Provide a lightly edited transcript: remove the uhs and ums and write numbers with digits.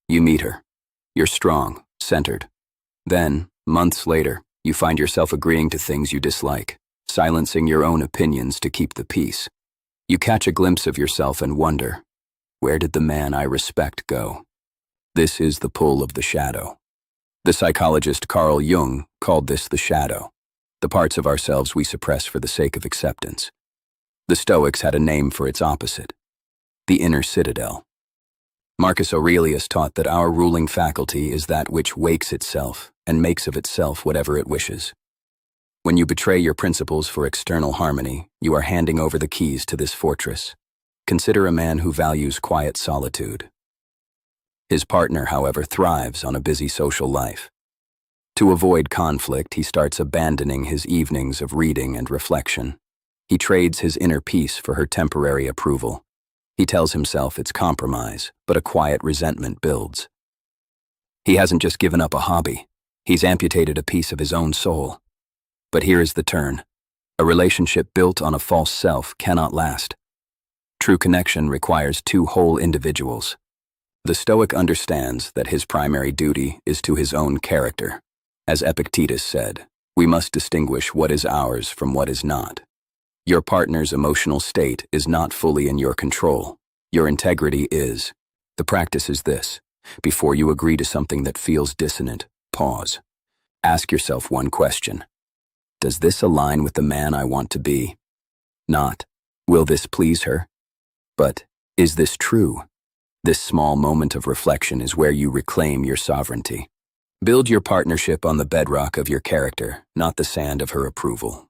You meet her. You're strong, centered. Then, months later, you find yourself agreeing to things you dislike, silencing your own opinions to keep the peace. You catch a glimpse of yourself and wonder, where did the man I respect go? This is the pull of the shadow. The psychologist Carl Jung called this the shadow, the parts of ourselves we suppress for the sake of acceptance. The Stoics had a name for its opposite, the inner citadel. Marcus Aurelius taught that our ruling faculty is that which wakes itself and makes of itself whatever it wishes. When you betray your principles for external harmony, you are handing over the keys to this fortress. Consider a man who values quiet solitude. His partner, however, thrives on a busy social life. To avoid conflict, he starts abandoning his evenings of reading and reflection. He trades his inner peace for her temporary approval. He tells himself it's compromise, but a quiet resentment builds. He hasn't just given up a hobby. He's amputated a piece of his own soul. But here is the turn. A relationship built on a false self cannot last. True connection requires two whole individuals. The Stoic understands that his primary duty is to his own character. As Epictetus said, we must distinguish what is ours from what is not. Your partner's emotional state is not fully in your control. Your integrity is. The practice is this. Before you agree to something that feels dissonant, pause. Ask yourself one question. Does this align with the man I want to be? Not, will this please her? But, is this true? This small moment of reflection is where you reclaim your sovereignty. Build your partnership on the bedrock of your character, not the sand of her approval.